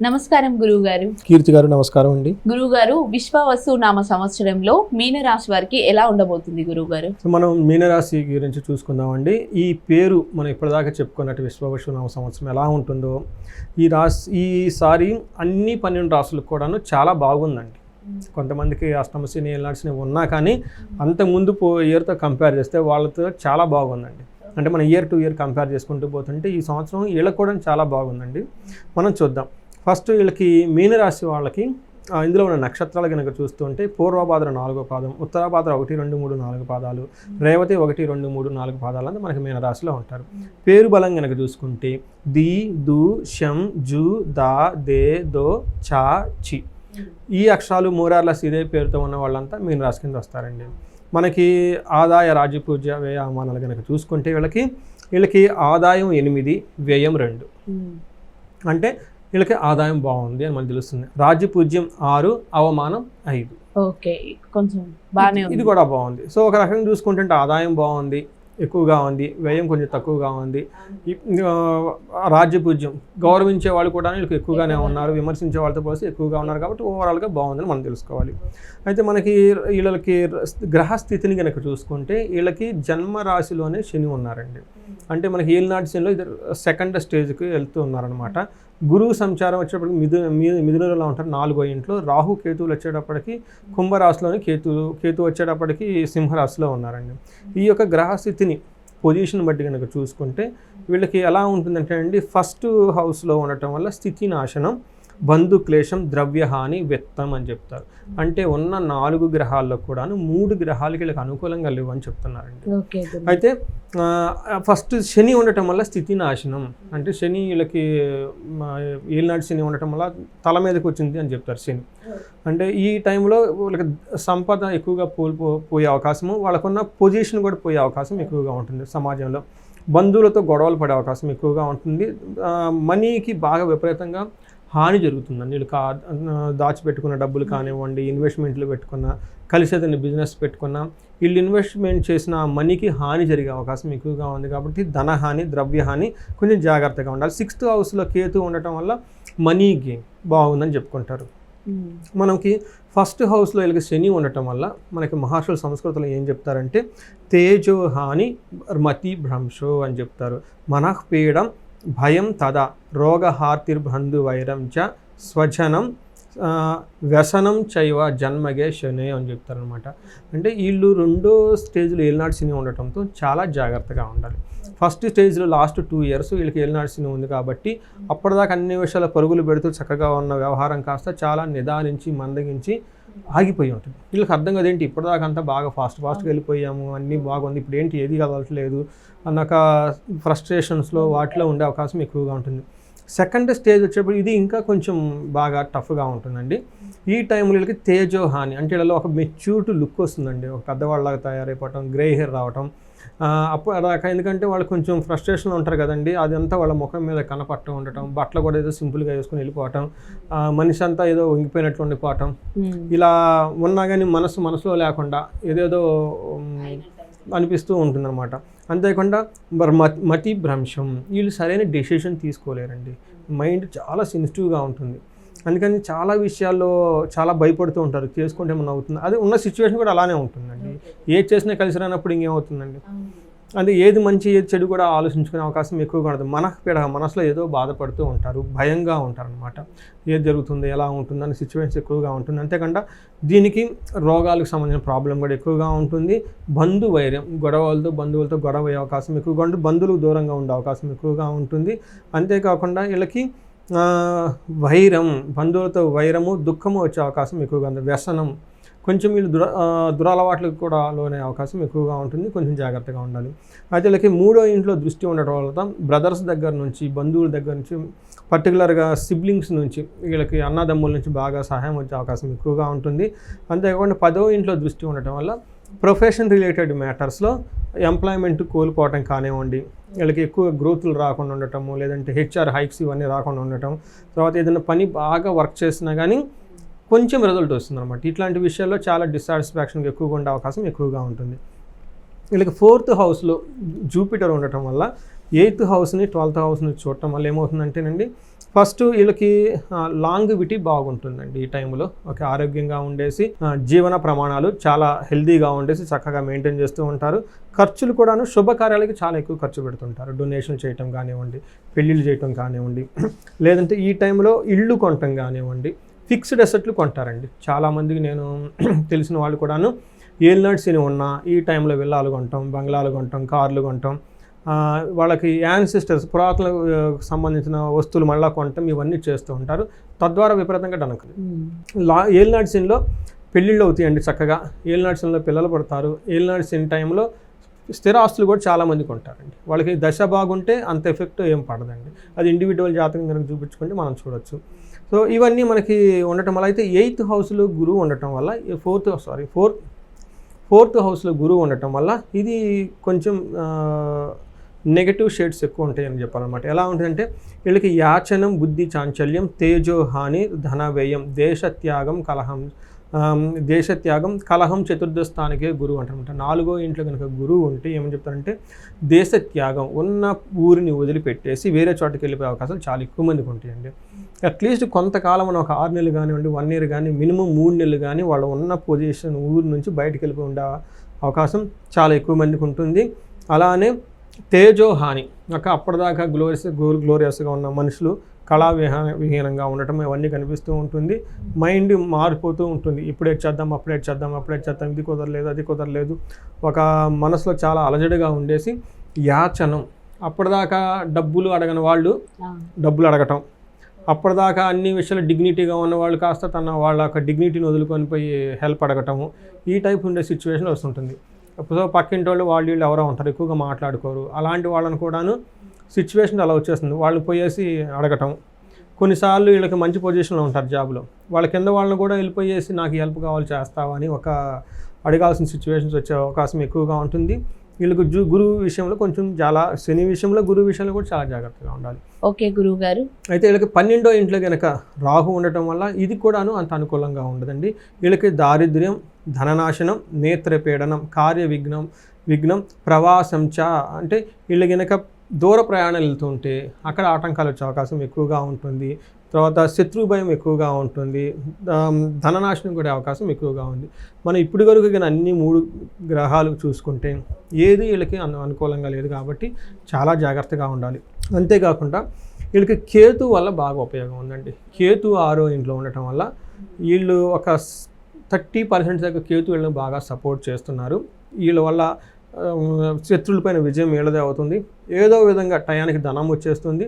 నమస్కారం గురువుగారు. కీర్తి గారు నమస్కారం అండి. గురువుగారు, విశ్వావసు నామ సంవత్సరంలో మీనరాశి వారికి ఎలా ఉండబోతుంది గురువుగారు? మనం మీనరాశి గురించి చూసుకుందామండి. ఈ పేరు మనం ఇప్పటిదాకా చెప్పుకున్నట్టు విశ్వావసు నామ సంవత్సరం ఎలా ఉంటుందో ఈసారి అన్ని 12 రాశులకు కూడాను చాలా బాగుందండి. కొంతమందికి అష్టమ శని ఏళ్ళనాటి శని ఉన్నా కానీ అంతకుముందు ఇయర్తో కంపేర్ చేస్తే వాళ్ళతో చాలా బాగుందండి. అంటే మనం ఇయర్ టు ఇయర్ కంపేర్ చేసుకుంటూ పోతుంటే ఈ సంవత్సరం వీళ్ళకి కూడా చాలా బాగుందండి. మనం చూద్దాం. ఫస్ట్ వీళ్ళకి మీనరాశి వాళ్ళకి ఇందులో ఉన్న నక్షత్రాలు కనుక చూస్తుంటే పూర్వభాద్ర 4వ పాదం, ఉత్తరాభాద్ర 1, 2, 3, 4 పాదాలు, రేవతి 1, 2, 3, 4 పాదాలు అంతా మనకి మీనరాశిలో ఉంటారు. పేరు బలం కనుక చూసుకుంటే ది, దు, షం, జు, దా, దే, దో, చా, చి ఈ అక్షరాలు మూరార్లస్ ఇదే పేరుతో ఉన్న వాళ్ళంతా మీనరాశి కింద వస్తారండి. మనకి ఆదాయ రాజ్యపూజ్య వ్యయ అవమానాలు కనుక చూసుకుంటే వీళ్ళకి ఆదాయం 8, వ్యయం 2. అంటే వీళ్ళకి ఆదాయం బాగుంది అని మనకు తెలుస్తుంది. రాజ్యపూజ్యం 6, అవమానం 5. ఓకే, కొంచెం బాగానే ఉంది. ఇది కూడా బాగుంది. సో ఒక రకంగా చూసుకుంటే ఆదాయం బాగుంది, ఎక్కువగా ఉంది, వ్యయం కొంచెం తక్కువగా ఉంది. రాజ్యపూజ్యం గౌరవించే వాళ్ళు కూడా వీళ్ళకి ఎక్కువగానే ఉన్నారు, విమర్శించే వాళ్ళతో పోలిసి ఎక్కువగా ఉన్నారు. కాబట్టి ఓవరాల్గా బాగుందని మనం తెలుసుకోవాలి. అయితే మనకి వీళ్ళకి గ్రహస్థితిని కనుక చూసుకుంటే వీళ్ళకి జన్మరాశిలోనే శని ఉన్నారండి. అంటే మనకి ఏలినాటి శనిలో ఇది సెకండ్ స్టేజ్కి వెళ్తూ ఉన్నారనమాట. గురువు సంచారం వచ్చేటప్పటికి మిథునంలో ఉంటారు 4వ ఇంట్లో. రాహు కేతువులు వచ్చేటప్పటికి కుంభరాశిలోని కేతు వచ్చేటప్పటికి సింహరాశిలో ఉన్నారండి. ఈ యొక్క గ్రహస్థితిని పొజిషన్ బట్టి కనుక చూసుకుంటే వీళ్ళకి ఎలా ఉంటుందంటే అండి, ఫస్ట్ హౌస్లో ఉండటం వల్ల స్థితి నాశనం, బంధు క్లేశం, ద్రవ్యహాని, వ్యక్తం అని చెప్తారు. అంటే ఉన్న 4 గ్రహాల్లో కూడాను 3 గ్రహాలకి వీళ్ళకి అనుకూలంగా లేవు అని చెప్తున్నారండి. అయితే ఫస్ట్ శని ఉండటం వల్ల స్థితి నాశనం, అంటే శని వీళ్ళకి ఏలినాటి శని ఉండటం వల్ల తల మీదకి వచ్చింది అని చెప్తారు శని. అంటే ఈ టైంలో వీళ్ళకి సంపద ఎక్కువగా పోయే అవకాశము, వాళ్ళకున్న పొజిషన్ కూడా పోయే అవకాశం ఎక్కువగా ఉంటుంది. సమాజంలో బంధువులతో గొడవలు పడే అవకాశం ఎక్కువగా ఉంటుంది. మనీకి బాగా విపరీతంగా హాని జరుగుతుందండి. వీళ్ళు దాచిపెట్టుకున్న డబ్బులు కానివ్వండి, ఇన్వెస్ట్మెంట్లు పెట్టుకున్న, కలిసేదని బిజినెస్ పెట్టుకున్న, వీళ్ళు ఇన్వెస్ట్మెంట్ చేసిన మనీకి హాని జరిగే అవకాశం ఎక్కువగా ఉంది. కాబట్టి ధనహాని, ద్రవ్యహాని కొంచెం జాగ్రత్తగా ఉండాలి. 6th హౌస్లో కేతు ఉండటం వల్ల మనీ గెయిన్ బాగుందని చెప్పుకుంటారు. మనకి ఫస్ట్ హౌస్లో వీళ్ళకి శని ఉండటం వల్ల మనకి మహర్షుల సంస్కృతిలో ఏం చెప్తారంటే తేజోహాని మతి భ్రంశో అని చెప్తారు. మనఃపీడం భయం తదా రోగహార్తిర్బంధు వైరం చ స్వజనం వ్యసనం చైవ జన్మగే శని అని చెప్తారనమాట. అంటే వీళ్ళు 2వ స్టేజ్లో ఏలినాటి శని ఉండటంతో చాలా జాగ్రత్తగా ఉండాలి. ఫస్ట్ స్టేజ్లో లాస్ట్ 2 years వీళ్ళకి ఏలినాటి శని ఉంది కాబట్టి అప్పటిదాకా అన్ని విషయాల పరుగులు పెడుతూ చక్కగా ఉన్న వ్యవహారం కాస్త చాలా నిదానించి మందగించి ఆగిపోయి ఉంటుంది. వీళ్ళకి అర్థం కదేంటి ఇప్పటిదాకా అంతా బాగా ఫాస్ట్గా వెళ్ళిపోయాము, అన్నీ బాగుంది, ఇప్పుడు ఏంటి ఏది కదలట్లేదు అన్నాక ఫ్రస్ట్రేషన్స్లో వాటిలో ఉండే అవకాశం ఎక్కువగా ఉంటుంది. సెకండ్ స్టేజ్ వచ్చేప్పుడు ఇది ఇంకా కొంచెం బాగా టఫ్గా ఉంటుందండి. ఈ టైంలో వీళ్ళకి తేజోహాని, అంటే వీళ్ళలో ఒక మెచ్యూర్డ్ లుక్ వస్తుందండి, ఒక పెద్దవాళ్ళలాగా తయారైపోవటం, గ్రే హెయిర్ రావటం. అప్పుడు అదాకా ఎందుకంటే వాళ్ళు కొంచెం ఫ్రస్ట్రేషన్లో ఉంటారు కదండి, అదంతా వాళ్ళ ముఖం మీద కనపట్టు ఉండటం, బట్టలు కూడా ఏదో సింపుల్గా వేసుకుని వెళ్ళిపోవటం, మనిషి అంతా ఏదో వంగిపోయినట్లు ఉండిపోవటం, ఇలా ఉన్నా కానీ మనసులో లేకుండా ఏదేదో అనిపిస్తూ ఉంటుందన్నమాట. అంతేకాకుండా మతి భ్రంశం, వీళ్ళు సరైన డెసిషన్ తీసుకోలేరండి. మైండ్ చాలా సెన్సిటివ్గా ఉంటుంది. అందుకని చాలా విషయాల్లో చాలా భయపడుతూ ఉంటారు, చేసుకుంటే ఏమన్నా అవుతుంది. అది ఉన్న సిచ్యువేషన్ కూడా అలానే ఉంటుందండి. ఏది చేసినా కలిసి రానప్పుడు ఇంకేమవుతుందండి. అది ఏది మంచి ఏది చెడు కూడా ఆలోచించుకునే అవకాశం ఎక్కువగా ఉంటుంది. మనసులో ఏదో బాధపడుతూ ఉంటారు, భయంగా ఉంటారనమాట. ఏది జరుగుతుంది, ఎలా ఉంటుంది అనే సిచ్యువేషన్స్ ఎక్కువగా ఉంటుంది. అంతేకాకుండా దీనికి రోగాలకు సంబంధించిన ప్రాబ్లం కూడా ఎక్కువగా ఉంటుంది. బంధువైర్యం, బంధువులతో గొడవ అయ్యే అవకాశం ఎక్కువగా ఉంటుంది. బంధువులకు దూరంగా ఉండే అవకాశం ఎక్కువగా ఉంటుంది. అంతేకాకుండా వీళ్ళకి వైరం, బంధువులతో వైరము, దుఃఖము వచ్చే అవకాశం ఎక్కువగా ఉంది. వ్యసనం, కొంచెం వీళ్ళు దురలవాట్లకు కూడా లోనే అవకాశం ఎక్కువగా ఉంటుంది. కొంచెం జాగ్రత్తగా ఉండాలి. అయితే వీళ్ళకి 3వ ఇంట్లో దృష్టి ఉండటం వల్ల బ్రదర్స్ దగ్గర నుంచి, బంధువుల దగ్గర నుంచి, పర్టికులర్గా సిబ్లింగ్స్ నుంచి, వీళ్ళకి అన్నదమ్ముల నుంచి బాగా సహాయం వచ్చే అవకాశం ఎక్కువగా ఉంటుంది. అంతేకాకుండా 10వ ఇంట్లో దృష్టి ఉండటం వల్ల ప్రొఫెషన్ రిలేటెడ్ మ్యాటర్స్లో ఎంప్లాయ్మెంట్ కోల్పోవటం కానివ్వండి, వీళ్ళకి ఎక్కువ గ్రోత్లు రాకుండా ఉండటము, లేదంటే HR హైక్స్ ఇవన్నీ రాకుండా ఉండటం, తర్వాత ఏదైనా పని బాగా వర్క్ చేసినా కానీ కొంచెం రిజల్ట్ వస్తుంది అనమాట. ఇట్లాంటి విషయాల్లో చాలా డిస్సాటిస్ఫాక్షన్కి ఎక్కువగా ఉండే అవకాశం ఎక్కువగా ఉంటుంది. వీళ్ళకి 4th హౌస్లో జూపిటర్ ఉండటం వల్ల 8th హౌస్ని 12th హౌస్ని చూడటం వల్ల ఏమవుతుందంటేనండి, ఫస్ట్ వీళ్ళకి లాంగివిటీ బాగుంటుందండి ఈ టైంలో. ఓకే, ఆరోగ్యంగా ఉండేసి జీవన ప్రమాణాలు చాలా హెల్దీగా ఉండేసి చక్కగా మెయింటైన్ చేస్తూ ఉంటారు. ఖర్చులు కూడాను శుభకార్యాలకి చాలా ఎక్కువ ఖర్చు పెడుతుంటారు. డొనేషన్ చేయటం కానివ్వండి, పెళ్ళిళ్ళు చేయటం కానివ్వండి, లేదంటే ఈ టైంలో ఇళ్ళు కొనటం కానివ్వండి, ఫిక్స్డ్ అసెట్లు కొంటారండి. చాలామందికి నేను తెలిసిన వాళ్ళు కూడాను ఏలినాటి శని ఉన్న ఈ టైంలో విల్లాలు కొంటాం, బంగ్లాలు కొంటాం, కార్లు కొంటాం, వాళ్ళకి యాన్సిస్టర్స్ పురాతన సంబంధించిన వస్తువులు మళ్ళా కొనటం ఇవన్నీ చేస్తూ ఉంటారు. తద్వారా విపరీతంగా డనకలు. ఏలినాటి శనిలో పెళ్ళిళ్ళు అవుతాయండి చక్కగా. ఏలినాటి శనిలో పిల్లలు పడతారు. ఏలినాటి శని టైంలో స్థిర ఆస్తులు కూడా చాలామంది కొంటారండి. వాళ్ళకి దశ బాగుంటే అంత ఎఫెక్ట్ ఏం పడదండి. అది ఇండివిజువల్ జాతకం కనుక చూపించుకుంటే మనం చూడొచ్చు. సో ఇవన్నీ మనకి ఉండటం వల్ల అయితే 8th హౌస్లో గురువు ఉండటం వల్ల, ఫోర్త్ హౌస్లో గురువు ఉండటం వల్ల ఇది కొంచెం నెగటివ్ షేడ్స్ ఎక్కువ ఉంటాయని చెప్పాలన్నమాట. ఎలా ఉంటుందంటే వీళ్ళకి యాచనం, బుద్ధి చాంచల్యం, తేజోహాని, ధన వ్యయం, దేశత్యాగం, కలహం చతుర్థ స్థానికే గురువు అంటారనమాట. 4వ ఇంట్లో కనుక గురువు ఉంటే ఏమని చెప్తారంటే దేశత్యాగం, ఉన్న ఊరిని వదిలిపెట్టేసి వేరే చోటకి వెళ్ళిపోయే అవకాశాలు చాలా ఎక్కువ మందికి ఉంటాయండి. అట్లీస్ట్ కొంతకాలం మనం ఒక 6 నెలలు కానివ్వండి, 1 year కానీ, మినిమం 3 నెలలు కానీ వాళ్ళు ఉన్న పొజిషన్ ఊరి నుంచి బయటకు వెళ్ళిపోయి ఉండే అవకాశం చాలా ఎక్కువ మందికి ఉంటుంది. అలానే తేజోహాని, అప్పటిదాకా గ్లోరియస్గా ఉన్న మనుషులు విహీనంగా ఉండటం ఇవన్నీ కనిపిస్తూ ఉంటుంది. మైండ్ మారిపోతూ ఉంటుంది. ఇప్పుడే చేద్దాం, అప్పుడే చేద్దాం, ఇది కుదరలేదు, అది కుదరలేదు. ఒక మనసులో చాలా అలజడిగా ఉండేసి యాచనం, అప్పటిదాకా డబ్బులు అడగని వాళ్ళు డబ్బులు అడగటం, అప్పటిదాకా అన్ని విషయాలు డిగ్నిటీగా ఉన్నవాళ్ళు కాస్త వాళ్ళ యొక్క డిగ్నిటీని వదులుకొని పోయి హెల్ప్ అడగటము, ఈ టైప్ ఉండే సిచ్యువేషన్ వస్తుంటుంది. సో పక్కింటి వాళ్ళు వీళ్ళు ఎవరో ఉంటారు, ఎక్కువగా మాట్లాడుకోరు. అలాంటి వాళ్ళని కూడాను సిచ్యువేషన్ అలా వచ్చేస్తుంది. వాళ్ళు పోయేసి అడగటం. కొన్నిసార్లు వీళ్ళకి మంచి పొజిషన్లో ఉంటారు జాబ్లో, వాళ్ళ కింద వాళ్ళని కూడా వెళ్ళిపోయేసి నాకు హెల్ప్ కావాలి చేస్తావా అని అడగాల్సిన సిచ్యువేషన్స్ వచ్చే అవకాశం ఎక్కువగా ఉంటుంది. వీళ్ళకి గురువు విషయంలో కొంచెం చాలా, శని విషయంలో, గురువు విషయంలో కూడా చాలా జాగ్రత్తగా ఉండాలి. ఓకే గురువు గారు. అయితే వీళ్ళకి 12వ ఇంట్లో కనుక రాహు ఉండటం వల్ల ఇది కూడాను అంత అనుకూలంగా ఉండదండి. వీళ్ళకి దారిద్ర్యం, ధననాశనం, నేత్రపీడనం, కార్య విఘ్నం, ప్రవాసంచ, అంటే వీళ్ళు కనుక దూర ప్రయాణాలు వెళ్తుంటే అక్కడ ఆటంకాలు వచ్చే అవకాశం ఎక్కువగా ఉంటుంది. తర్వాత శత్రు భయం ఎక్కువగా ఉంటుంది. ధననాశనం కూడా అవకాశం ఎక్కువగా ఉంది. మనం ఇప్పుడు వరకు కానీ అన్ని 3 గ్రహాలు చూసుకుంటే ఏది వీళ్ళకి అనుకూలంగా లేదు కాబట్టి చాలా జాగ్రత్తగా ఉండాలి. అంతేకాకుండా వీళ్ళకి కేతు వల్ల బాగా ఉపయోగం ఉందండి. కేతు 6వ ఇంట్లో ఉండటం వల్ల వీళ్ళు ఒక 30% దాకా కేతు వీళ్ళని బాగా సపోర్ట్ చేస్తున్నారు. వీళ్ళ వల్ల శత్రువులపైన విజయం వీళ్ళదే అవుతుంది. ఏదో విధంగా టయానికి ధనం వచ్చేస్తుంది.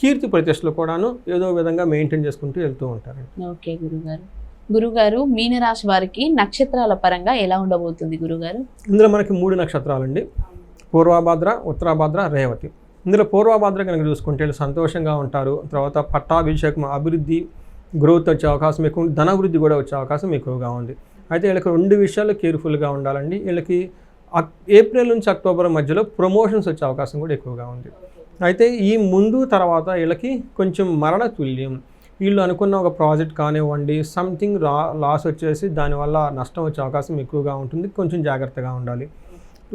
కీర్తి ప్రతిష్టలు కూడాను ఏదో విధంగా మెయింటైన్ చేసుకుంటూ వెళ్తూ ఉంటారండి. ఓకే గురుగారు, మీనరాశి వారికి నక్షత్రాల పరంగా ఎలా ఉండబోతుంది గురుగారు? ఇందులో మనకి 3 నక్షత్రాలండి, పూర్వభాద్ర, ఉత్తరాభాద్ర, రేవతి. ఇందులో పూర్వభాద్ర కనుక చూసుకుంటే వీళ్ళు సంతోషంగా ఉంటారు. తర్వాత పట్టాభిషేకం, అభివృద్ధి, గ్రోత్ వచ్చే అవకాశం ఎక్కువ, ధనవృద్ధి కూడా వచ్చే అవకాశం ఎక్కువగా ఉంది. అయితే వీళ్ళకి 2 విషయాలు కేర్ఫుల్గా ఉండాలండి. వీళ్ళకి ఏప్రిల్ నుంచి అక్టోబర్ మధ్యలో ప్రమోషన్స్ వచ్చే అవకాశం కూడా ఎక్కువగా ఉంది. అయితే ఈ ముందు తర్వాత వీళ్ళకి కొంచెం మరణ తుల్యం, వీళ్ళు అనుకున్న ఒక ప్రాజెక్ట్ కానివ్వండి, సంథింగ్ లాస్ వచ్చేసి దానివల్ల నష్టం వచ్చే అవకాశం ఎక్కువగా ఉంటుంది. కొంచెం జాగ్రత్తగా ఉండాలి.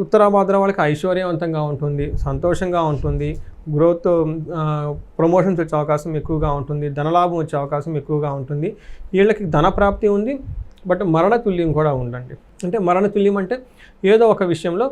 ఉత్తరాభాద్ర వాళ్ళకి ఐశ్వర్యవంతంగా ఉంటుంది, సంతోషంగా ఉంటుంది, గ్రోత్, ప్రమోషన్స్ వచ్చే అవకాశం ఎక్కువగా ఉంటుంది, ధనలాభం వచ్చే అవకాశం ఎక్కువగా ఉంటుంది. వీళ్ళకి ధన ప్రాప్తి ఉంది, బట్ మరణ తుల్యం కూడా ఉందండి. అంటే మరణ తుల్యం అంటే ఏదో ఒక విషయంలో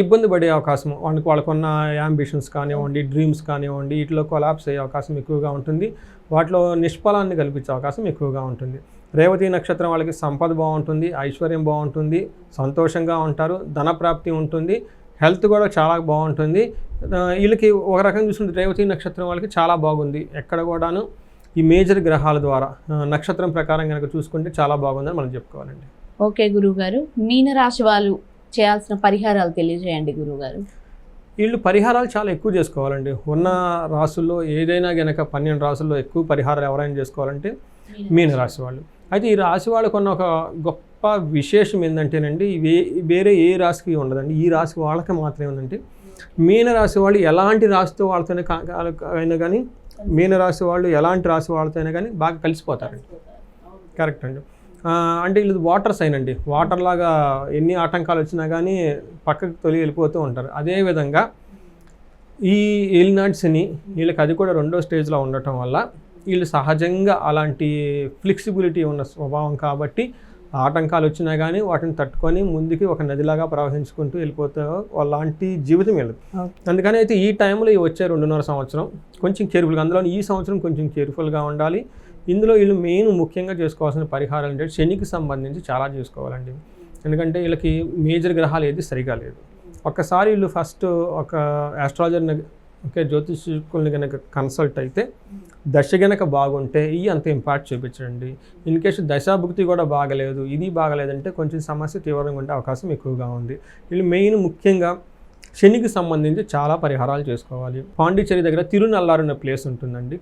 ఇబ్బంది పడే అవకాశం, వాళ్ళకున్న యాంబిషన్స్ కానివ్వండి, డ్రీమ్స్ కానివ్వండి, వీటిలో కొలాప్స్ అయ్యే అవకాశం ఎక్కువగా ఉంటుంది. వాటిలో నిష్ఫలాన్ని కల్పించే అవకాశం ఎక్కువగా ఉంటుంది. రేవతి నక్షత్రం వాళ్ళకి సంపద బాగుంటుంది, ఐశ్వర్యం బాగుంటుంది, సంతోషంగా ఉంటారు, ధన ప్రాప్తి ఉంటుంది, హెల్త్ కూడా చాలా బాగుంటుంది. వీళ్ళకి ఒక రకంగా చూసుకుంటే రేవతి నక్షత్రం వాళ్ళకి చాలా బాగుంది. ఎక్కడ కూడాను ఈ మేజర్ గ్రహాల ద్వారా నక్షత్రం ప్రకారం కనుక చూసుకుంటే చాలా బాగుందని మనం చెప్పుకోవాలండి. ఓకే గురువుగారు, మీనరాశి వాళ్ళు చేయాల్సిన పరిహారాలు తెలియజేయండి గురువుగారు. వీళ్ళు పరిహారాలు చాలా ఎక్కువ చేసుకోవాలండి. ఉన్న రాసుల్లో ఏదైనా కనుక 12 రాసుల్లో ఎక్కువ పరిహారాలు ఎవరైనా చేసుకోవాలంటే మీనరాశి వాళ్ళు. అయితే ఈ రాశి వాళ్ళకు ఉన్న ఒక గొప్ప విశేషం ఏంటంటేనండి, వేరే ఏ రాశికి ఉండదండి, ఈ రాశి వాళ్ళకి మాత్రమే ఉందంటే, మీనరాశి వాళ్ళు ఎలాంటి రాశితో వాళ్ళతోనే అయినా కానీ, మీనరాశి వాళ్ళు ఎలాంటి రాశి వాళ్ళతో అయినా కానీ బాగా కలిసిపోతారండి. కరెక్ట్ అండి. అంటే వీళ్ళు వాటర్ సైన్ అండి. వాటర్ లాగా ఎన్ని ఆటంకాలు వచ్చినా కానీ పక్కకు తొలి వెళ్ళిపోతూ ఉంటారు. అదేవిధంగా ఈ ఏలినాటి శని వీళ్ళకి అది కూడా రెండో స్టేజ్లో ఉండటం వల్ల వీళ్ళు సహజంగా అలాంటి ఫ్లెక్సిబిలిటీ ఉన్న స్వభావం కాబట్టి ఆటంకాలు వచ్చినా కానీ వాటిని తట్టుకొని ముందుకి ఒక నదిలాగా ప్రవహించుకుంటూ వెళ్ళిపోతే అలాంటి జీవితం వీళ్ళది. అందుకని అయితే ఈ టైంలో ఈ వచ్చే 2.5 సంవత్సరం కొంచెం కేర్ఫుల్గా, అందులో ఈ సంవత్సరం కొంచెం కేర్ఫుల్గా ఉండాలి. ఇందులో వీళ్ళు మెయిన్ ముఖ్యంగా చేసుకోవాల్సిన పరిహారాలు అంటే శనికి సంబంధించి చాలా చేసుకోవాలండి. ఎందుకంటే వీళ్ళకి మేజర్ గ్రహాలు ఏది సరిగా లేదు. ఒక్కసారి వీళ్ళు ఫస్ట్ ఒక ఆస్ట్రాలజర్ని జ్యోతిష్కుల్ని కనుక కన్సల్ట్ అయితే దశ గనక బాగుంటే అంత ఇంపాక్ట్ చూపించండి. ఇన్ కేసు దశాభుక్తి కూడా బాగలేదు, ఇది బాగలేదంటే కొంచెం సమస్య తీవ్రంగా ఉండే అవకాశం ఎక్కువగా ఉంది. వీళ్ళు మెయిన్ ముఖ్యంగా శనికి సంబంధించి చాలా పరిహారాలు చేసుకోవాలి. పాండిచ్చేరి దగ్గర తిరునల్లారు అనే ప్లేస్ ఉంటుందండి.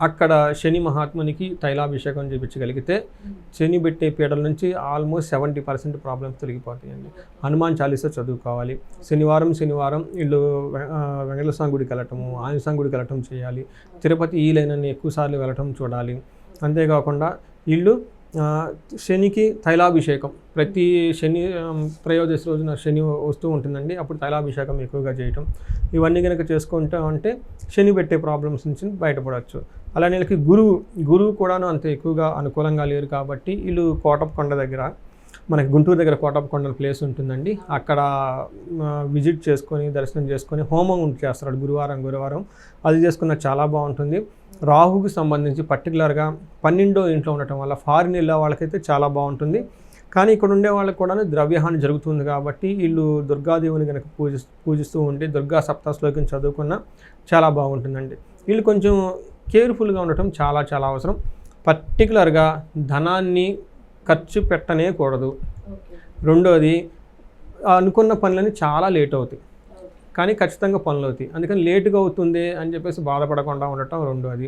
అక్కడ శని మహాత్మునికి తైలాభిషేకం చేయించగలిగితే శని పెట్టే పీడల నుంచి ఆల్మోస్ట్ 70% ప్రాబ్లమ్స్ తొలగిపోతాయండి. హనుమాన్ చాలీసా చదువుకోవాలి. శనివారం వీళ్ళు వెంకటేశ్వర స్వామి గుడికి వెళ్ళటము, ఆంజనేయ స్వామి గుడికి వెళ్ళటం చేయాలి. తిరుపతి ఈలైనన్ని ఎక్కువసార్లు వెళ్ళటం చూడాలి. అంతేకాకుండా వీళ్ళు శనికి తైలాభిషేకం ప్రతి శని త్రయోదశి రోజున శని వస్తూ ఉంటుందండి. అప్పుడు తైలాభిషేకం ఎక్కువగా చేయటం, ఇవన్నీ కనుక చేసుకుంటా ఉంటే శని పెట్టే ప్రాబ్లమ్స్ నుంచి బయటపడవచ్చు. అలానే వీళ్ళకి గురువు కూడాను అంత ఎక్కువగా అనుకూలంగా లేరు కాబట్టి వీళ్ళు కోటప్పకొండ దగ్గర, మనకి గుంటూరు దగ్గర కోటప్పకొండ ప్లేస్ ఉంటుందండి. అక్కడ విజిట్ చేసుకొని దర్శనం చేసుకొని హోమం చేస్తాడు గురువారం. అది చేసుకున్న చాలా బాగుంటుంది. రాహుకి సంబంధించి పర్టికులర్గా 12వ ఇంట్లో ఉండటం వల్ల ఫారిన్ వెళ్ళే వాళ్ళకైతే చాలా బాగుంటుంది. కానీ ఇక్కడ ఉండే వాళ్ళకి కూడా ద్రవ్యహాని జరుగుతుంది కాబట్టి వీళ్ళు దుర్గాదేవిని కనుక పూజిస్తూ ఉంటే దుర్గా సప్తశ్లోకిని చదువుకున్న చాలా బాగుంటుందండి. వీళ్ళు కొంచెం కేర్ఫుల్గా ఉండటం చాలా చాలా అవసరం. పర్టికులర్గా ధనాన్ని ఖర్చు పెట్టనే కూడదు. రెండోది, అనుకున్న పనులని చాలా లేట్ అవుతాయి కానీ ఖచ్చితంగా పనులు అవుతాయి. అందుకని లేటుగా అవుతుంది అని చెప్పేసి బాధపడకుండా ఉండటం రెండోది.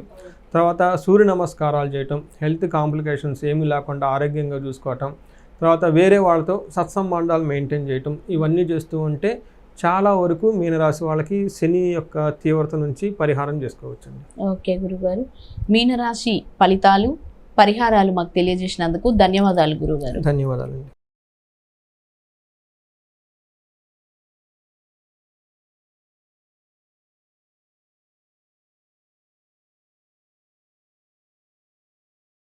తర్వాత సూర్య నమస్కారాలు చేయటం, హెల్త్ కాంప్లికేషన్స్ ఏమీ లేకుండా ఆరోగ్యంగా చూసుకోవటం, తర్వాత వేరే వాళ్ళతో సత్సంబంధాలు మెయింటైన్ చేయటం, ఇవన్నీ చేస్తూ ఉంటే చాలా వరకు మీనరాశి వాళ్ళకి శని యొక్క తీవ్రత నుంచి పరిహారం చేసుకోవచ్చండి. ఓకే గురుగారు, మీనరాశి ఫలితాలు పరిహారాలు మాకు తెలియజేసినందుకు ధన్యవాదాలు గురుగారు. ధన్యవాదాలండి.